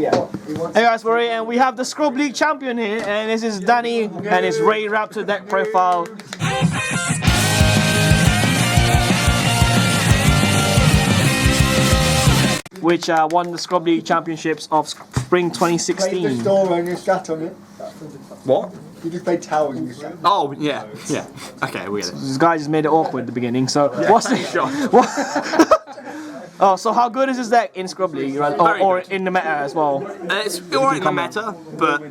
Hey guys, we're here and we have the Scrub League champion here, and this is Danny and his Raidraptor Deck Profile. Which won the Scrub League Championships of Spring 2016. The store and you sat on it. What? You just played towers and you sat. Oh, yeah. Okay, we get it. This guy just made it awkward at the beginning, so what's the... What? Oh, so how good is this deck in Scrub League, right? or in the meta as well? It's alright in the meta, but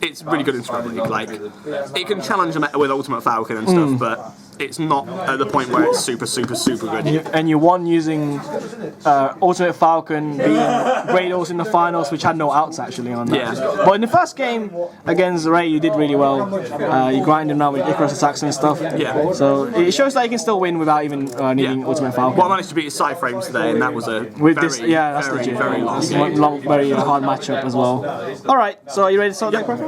it's really good in Scrub League. Like, it can challenge the meta with Ultimate Falcon and stuff, but it's not at the point where it's super good. And you won using Ultimate Falcon being Graydles in the finals, which had no outs actually on that. Yeah. But in the first game against Ray, you did really well. You grinded him out with Icarus attacks and stuff. Yeah. So it shows that you can still win without even needing Ultimate Falcon. Well, I managed to beat his side frames today, and that was a that's legit. Very long game. Very hard matchup as well. All right, so are you ready to start deck profile?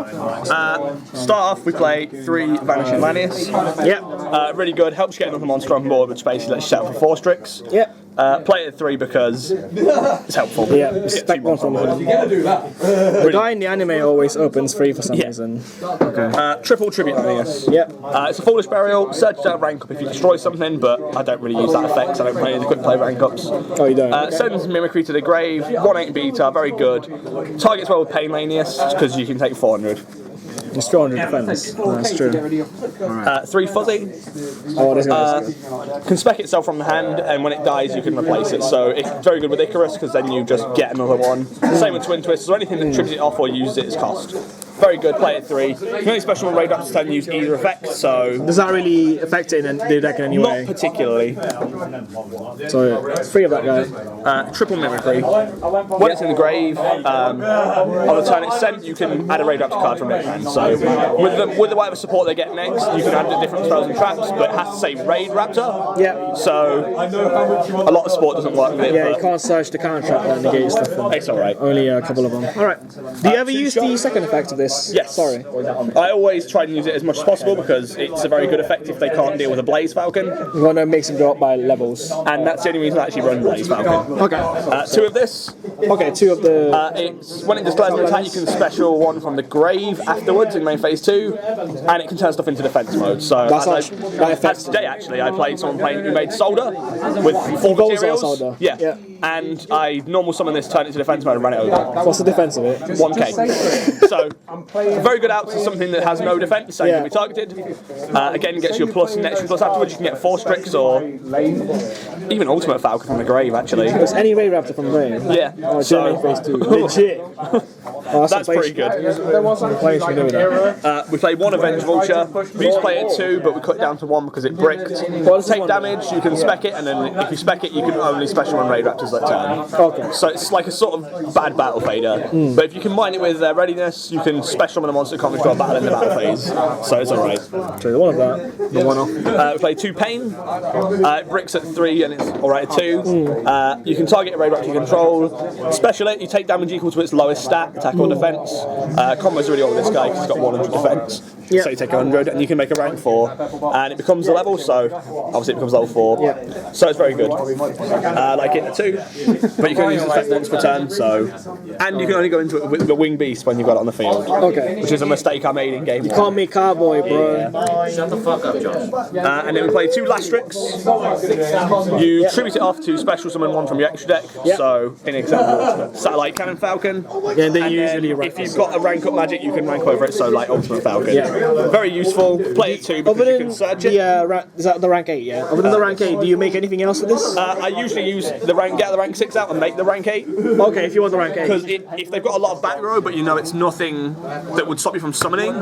Start off, we play 3 Vanishing Lanius. Yep. Really good, helps you get another monster on board, which basically lets you set up for 4 Strix. Yep. Play it at 3 because it's helpful. Yeah, spec one from him. The guy in the anime always opens 3 for some reason. Okay. Triple Tribute Lanius. Yep. It's a Foolish Burial, searches out rank up if you destroy something, but I don't really use that effect, so I don't play any quick play rank ups. Oh, you don't? Sends Mimicry to the grave, 1/8 beta, very good. Targets well with Pain Lanius, because you can take 400. It's 400 defense. That's true. 3 Fuzzy. Oh, this is Can spec itself from the hand, and when it dies, you can replace it. So it's very good with Icarus, because then you just get another one. Same with Twin Twists, or anything that triggers it off or uses it as cost. Very good, play at 3. You can only special on Raidraptor 10 use either effect, so... Does that really affect it in the deck in any way? Not particularly. So, 3 of that guy. Triple Mimicry. When it's in the grave, on the turn it's sent, you can add a Raidraptor card from your hand. So, with the whatever support they get next, you can add the different spells and traps, but it has to say Raidraptor. Yeah. So, a lot of support doesn't work with it. Yeah, you can't search the counter trap that negates stuff. It's alright. Only a couple of them. Alright. Do you ever use the second effect of this? Yes. Sorry. I always try and use it as much as possible because it's a very good effect if they can't deal with a Blaze Falcon. You want to make them go up by levels. And that's the only reason I actually run Blaze Falcon. Okay. 2 of this. Okay, 2 of the... It's when it declares an attack, you can special 1 from the grave afterwards in main phase 2, and it can turn stuff into defense mode. So that's today actually, I played someone who made Solder with 4 materials. Solder. Yeah. And I normal summon this, turn it into defense mode, and ran it over. What's the defense of it? 1k. So very good out to something that has no defense, so you can be targeted. Again, gets you a plus and extra plus afterwards. You can get 4 Strix or even Ultimate Falcon from the grave, actually. There's any Raidraptor from the grave? Yeah. Oh, so phase 2. Legit. Oh, that's pretty good. We played 1 Avenge Vulture. We used to play it 2, but we cut it down to 1 because it bricked. Take damage, you can spec it, and then if you spec it, you can only special on Raidraptors that turn. Okay. So it's like a sort of bad battle fader. But if you combine it with readiness, you can special on a monster that can't withdraw battle in the battle phase. So it's alright. True, the one of that. The one off. We played 2 Pain. It bricks at 3 and it's alright at 2. You can target a Raidraptor you control. Special it, you take damage equal to its lowest stat, attack or defense. Combo's really all with this guy because he's got 100 defense. Yep. So you take 100 and you can make a rank 4. And it becomes a level, so obviously it becomes level 4. Yep. So it's very good. Like it at 2. But you can only use effect once per turn, so. And you can only go into it with the Wing Beast when you've got it on the field. Okay. Which is a mistake I made in game 1. You call me cowboy, bro. Yeah. Shut the fuck up, Josh. And then we play 2 Lastrix. You tribute it off to special summon 1 from your extra deck. So, in example, Satellite Cannon Falcon. Yeah, and then usually if you've got a rank up magic, you can rank over it. So, like Ultimate Falcon. Yeah. Very useful. Play it 2 because you can search it. Is that the rank 8? Yeah. Other than the rank 8, do you make anything else with this? I usually use the get the rank 6 out and make the rank 8. Okay, if you want the rank 8. Because if they've got a lot of back row, but you know it's nothing that would stop you from summoning,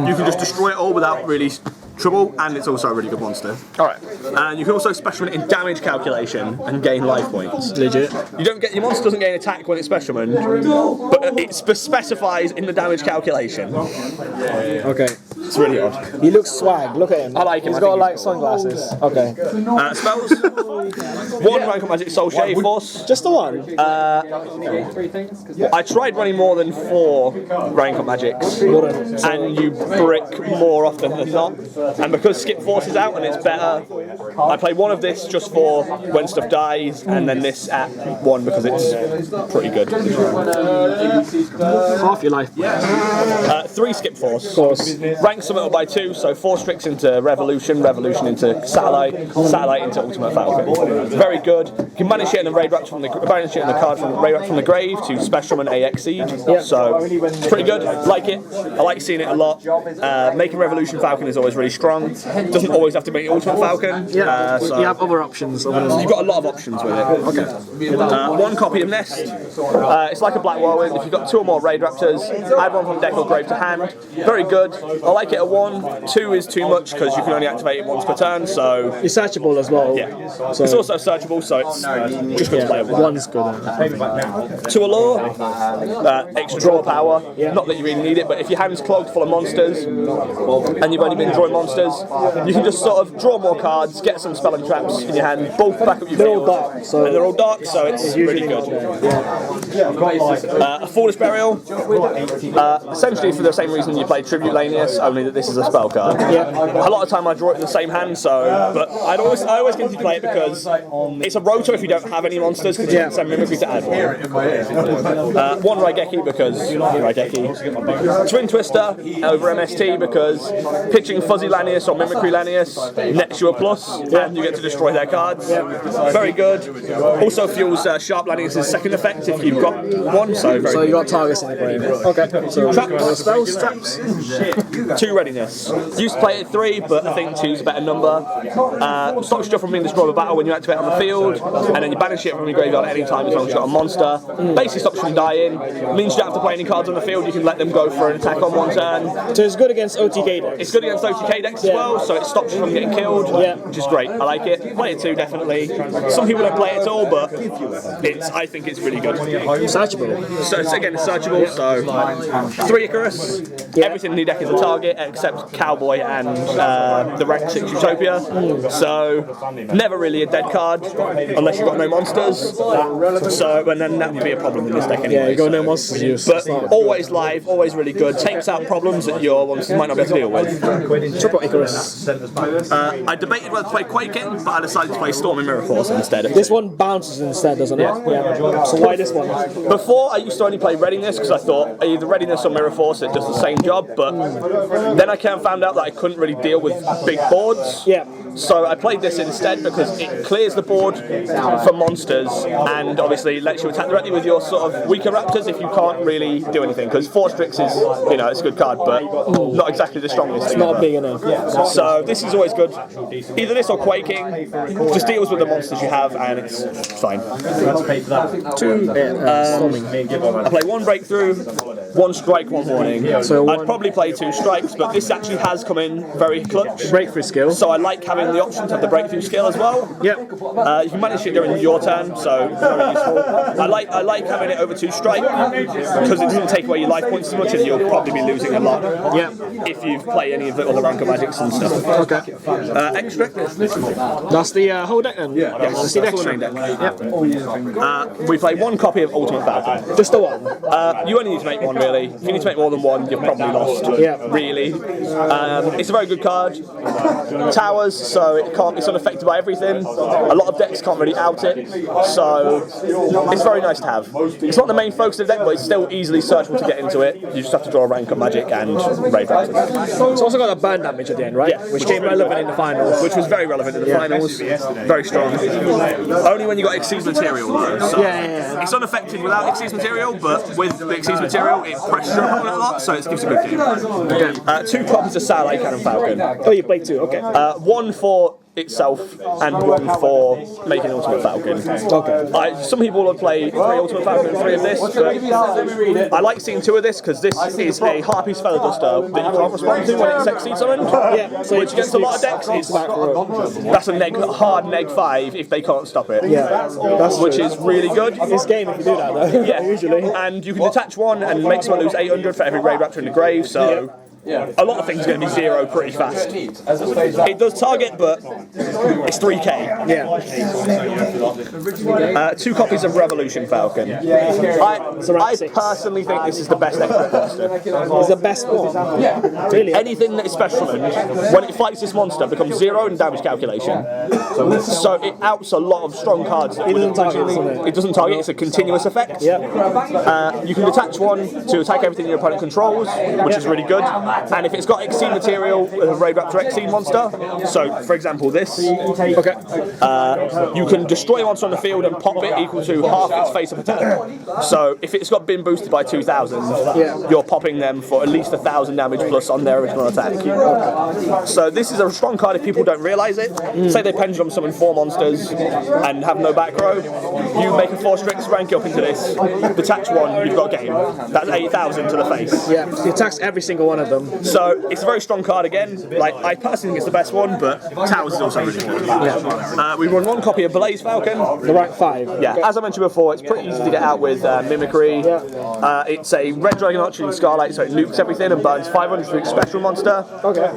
you can just destroy it all without really trouble, and it's also a really good monster. Alright. And you can also special it in damage calculation and gain life points. Legit. You don't get your monster doesn't gain attack when it's special but it specifies in the damage calculation. Okay. It's really odd. He looks swag. Look at him. I like him. He's got like sunglasses. Okay. Spells. One rank up magic soul shade force. Just the one. I tried running more than 4 rank up magics, and you brick more often than not. And because skip force is out and it's better, I play one of this just for when stuff dies, and then this at 1 because it's pretty good. Half your life. 3 skip force. Of course. Rank summit up by 2, so 4 Strix into Revolution, Revolution into Satellite, Satellite into Ultimate Falcon. Very good. You can banish it in the Raidraptor from the banish it in the card from Raidraptor from the grave to Special and AX Siege. So it's pretty good. Like it. I like seeing it a lot. Making Revolution Falcon is always really strong. Doesn't always have to make Ultimate Falcon. So you have other options. You've got a lot of options with it. Okay. 1 copy of Nest. It's like a Black Whirlwind. If you've got 2 or more Raidraptors, add 1 from deck or grave to hand. Very good. I like it at 1. 2 is too much because you can only activate it once per turn. So it's searchable as well. Yeah. So it's also searchable, so it's just good to play at 1. 1's good. 2 Allure. Extra draw power. Not that you really need it, but if your hand's clogged full of monsters and you've only been drawing monsters, you can just sort of draw more cards, get some spell and traps in your hand, bulk back up your They're all field. dark, so And they're all dark, so it's really good. A Foolish Burial. Essentially for the same reason you play Tribute Lanius, only that this is a spell card. A lot of time I draw it in the same hand, but I always continue to play it because it's a rotor if you don't have any monsters, because you can send Mimicry to add 1. 1 Raigeki because Raigeki. Twin Twister over MST because pitching Fuzzy Lanius or Mimicry Lanius nets you a plus, and you get to destroy their cards. Very good. Also fuels Sharp Lanius' second effect if you've got 1, so very you got targets in the grave. Okay. So traps. Spells, traps. 2 readiness. Used to play it at 3, but I think 2's a better number. Stops you from being destroyed by battle when you activate on the field, and then you banish it from your graveyard at any time as long as you've got a monster. Basically stops you from dying. Means you don't have to play any cards on the field, you can let them go for an attack on 1 turn. So it's good against OTK decks. It's good against OTK decks as well, so it stops you from getting killed, which is great. I like it. Play it too, definitely. Some people don't play it at all, but I think it's really good. Searchable. So it's searchable, so 3 Icarus. Everything in the deck is a target except Cowboy and the rank 6 Utopia. So never really a dead card unless you've got no monsters. So and then that would be a problem in this deck anyway. Yeah, you got no monsters to use. But always live, always really good. Takes out problems that your monsters might not be able to deal with. Triple Icarus. I debated whether to play Quaking, but I decided to play Storm and Mirror Force instead. This one bounces instead, doesn't it? Yeah. So why this one? Before I used to only play Readiness because I thought either Readiness or Mirror Force it does the same job, but then I found out that I couldn't really deal with big boards. Yeah. So I played this instead because it clears the board for monsters and obviously lets you attack directly with your sort of weaker raptors if you can't really do anything. Because 4 Strix is, it's a good card, but not exactly the strongest. It's not big enough. So this is always good. Either this or Quaking. Just deals with the monsters you have and it's fine. 2. I play 1 Breakthrough, 1 Strike, 1 Warning. So I'd probably play 2 Strikes, but this actually has come in very clutch. Breakthrough skill. So I like having the option to have the Breakthrough skill as well. Yep. You can manage it during your turn, so very useful. I like having it over 2 Strike because it doesn't take away your life points too much, and you'll probably be losing a lot. Yeah. If you play any of the other rank of magics and stuff. Okay. Extract. That's the whole deck then. Yeah. That's the main deck. Yep. We play 1 copy of Ultimate Falcon. Just the one. You only need to make 1 really. If you need to make more than 1, you've probably lost. Yeah. Really. It's a very good card. Towers, so it's unaffected by everything. A lot of decks can't really out it, so it's very nice to have. It's not the main focus of the deck, but it's still easily searchable to get into it. You just have to draw a rank of magic and Raidraptor. It's also got a burn damage at the end, right? Yeah. Which came relevant in the finals. Which was very relevant in the finals. Very strong. Only when you got Exceeds Material though. So it's unaffected without Exceeds Material, but with the Exceeds Material it pressures your opponent a lot, so it gives a good game. 2 copies of Satellite Cannon Falcon. Oh, you played 2, okay. 1 for itself and 1 for making Ultimate Falcon. Okay. Some people will play 3 Ultimate Falcon and 3 of this, but I like seeing 2 of this because this is a Harpy's Feather Duster that you can't respond to when it's Exceed summoned, so which against a lot of decks that's a hard neg 5 if they can't stop it. Yeah. Which is really good. This game if you do that though. Yeah, usually. And you can detach 1 and make someone lose 800 for every Raidraptor in the grave, so a lot of things are going to be 0 pretty fast. It does target, but it's 3k. Yeah. 2 copies of Revolution Falcon. I personally think this is the best expert monster. It's the best one. Really? Anything that is special, when it fights this monster, becomes 0 in damage calculation. So it outs a lot of strong cards. It doesn't target. It's a continuous effect. Yeah. You can detach one to attack everything your opponent controls, which is really good. And if it's got Exceed material, a Raidraptor Exceed monster, so for example this, you can destroy a monster on the field and pop it equal to half its face-up attack. So if it's been boosted by 2,000, you're popping them for at least 1,000 damage plus on their original attack. So this is a strong card if people don't realise it. Say they pendulum summon 4 monsters and have no back row, you make a 4-Strix, rank up into this, detach one, you've got game. That's 8,000 to the face. Yeah, it attacks every single one of them. So it's a very strong card again. Like, I personally think it's the best one, but Towers is also really good. Yeah. We run 1 copy of Blaze Falcon. The rank 5. Yeah, as I mentioned before, it's pretty easy to get out with Mimicry. It's a red dragon archer in Scarlight, so it nukes everything and burns 500 for each special monster.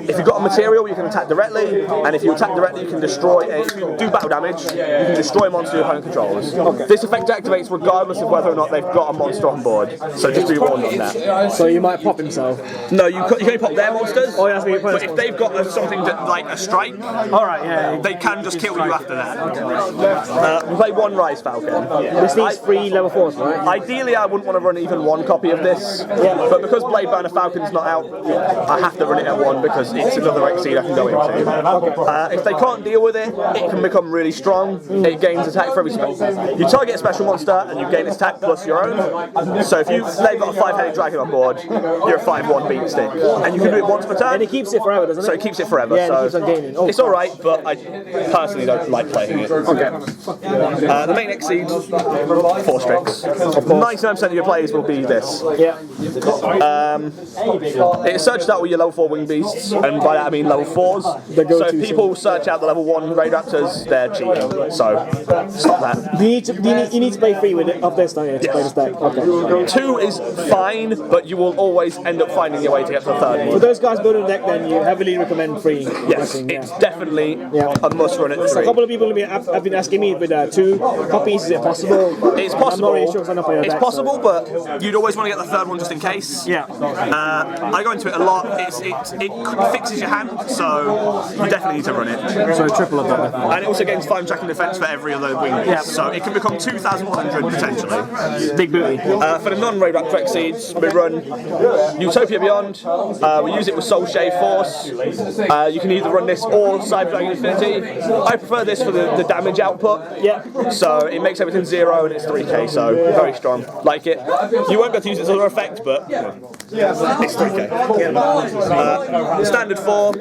If you've got a material, you can attack directly, and if you attack directly, you can destroy. If you do battle damage, you can destroy a monster your opponent controls. This effect activates regardless of whether or not they've got a monster on board. So just be warned on that. So you might pop himself. No, you can only pop their monsters. Oh, yeah, but if they've got something that, like a strike, they can just kill you after that. We play 1 Rise Falcon. This needs 3 level 4s, right? Ideally, I wouldn't want to run even 1 copy of this, but because Blade Burner Falcon's not out, I have to run it at 1 because it's another Exceed I can go into. If they can't deal with it, it can become really strong. It gains attack for every spell. You target a special monster and you gain its attack plus your own. So if they've got a 5-headed dragon on board, you're a 5/1 beat stick, and you can do it once per turn. And it keeps it forever, doesn't it? So it keeps it forever. Yeah, so it keeps on gaining. Oh. It's all right, but I personally don't like playing it. The main Exceed, 4-Strix. 99% of your plays will be this. Yeah. It searches out all your level 4 wing beasts, and by that I mean level 4s. So if people search out the level 1 Raidraptors, they're cheating. So stop that. You need to play 3 with it of this, don't you? To play this deck. Okay. 2 is fine, but you will always end up finding your way to get to the 3rd For one. those guys building a deck, then you heavily recommend 3. Yes, it's definitely a must run at 3. A couple of people have been asking me with 2 copies, is it possible? It's possible. I'm not really sure It's possible, but you'd always want to get the 3rd one just in case. Yeah. I go into it a lot. It fixes your hand, so you definitely need to run it. So triple of that. And it also gains 5 tracking defense for every other wing beast, so it can become 2,100 potentially. Big booty. For the non-Raidraptor Exceeds, we run Utopia Beyond. We use it with Soul Shave Force. You can either run this or Cyber Dragon Infinity. I prefer this for the damage output. Yeah. So it makes everything 0 and it's 3k, so very strong. Like it. You won't be able to use its other effect, but it's 3k. Standard form.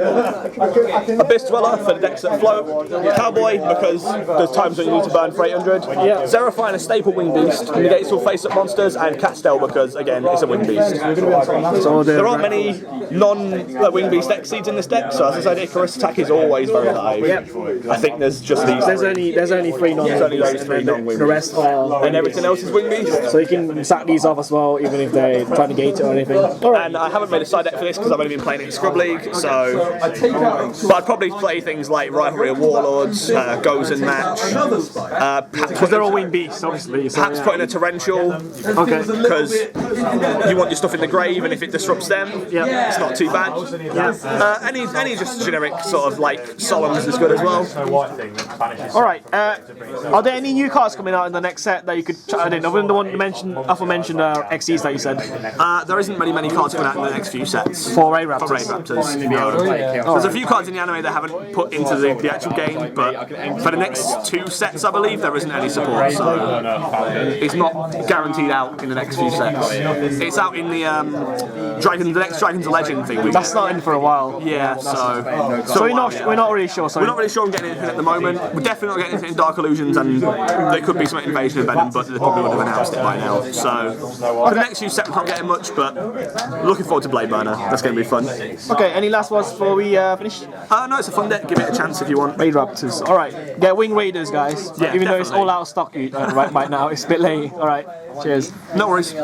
Abyss Dweller for the decks that float. Cowboy because there's times when you need to burn for 800. Zerifine, a staple wing beast, negates all face-up monsters, and Castel because again it's a wing beast. So there aren't many non-wing beast Exceeds in this deck, so as I said, Icarus attack is always very high. I think there's just these. There's only 3 non-wing There's only those 3 non-wing. The rest are. And everything else is wing beast. So you can sack these off as well, even if they try to gate it or anything. And I haven't made a side deck for this because I've only been playing it in Scrub League, so. But I'd probably play things like Rivalry of Warlords, Goes and Match. Because they're all wing beasts, obviously. So, perhaps put in a Torrential. Okay. Because you want your stuff in the grave, and if it disrupts them, it's not too bad. Any just generic sort of like Solemns is good as well. Alright, are there any new cards coming out in the next set that you could try in? Other than the one you mentioned, aforementioned XCs that you said? There isn't many cards coming out in the next few sets. For Raidraptors? For Raidraptors, no. There's a few cards in the anime they haven't put into the actual game, but for the next 2 sets, I believe, there isn't any support, so it's not guaranteed out in the next few sets. It's out in the the next Dragon's Legend thing. That's not in for a while. Yeah, so we're not really sure. We're not really sure on getting anything at the moment. We're definitely not getting anything in Dark Illusions, and there could be some Invasion of Venom, but they probably would have announced it by now. So for the next few sets, we're not getting much, but looking forward to Blade Burner. That's going to be fun. Okay, any last words before we finish? No, it's a fun deck. Give it a chance if you want. Raidraptors. Alright, get Wing Raiders, guys. Yeah, even though it's definitely. all out of stock right now. It's a bit late. Alright, cheers. No worries.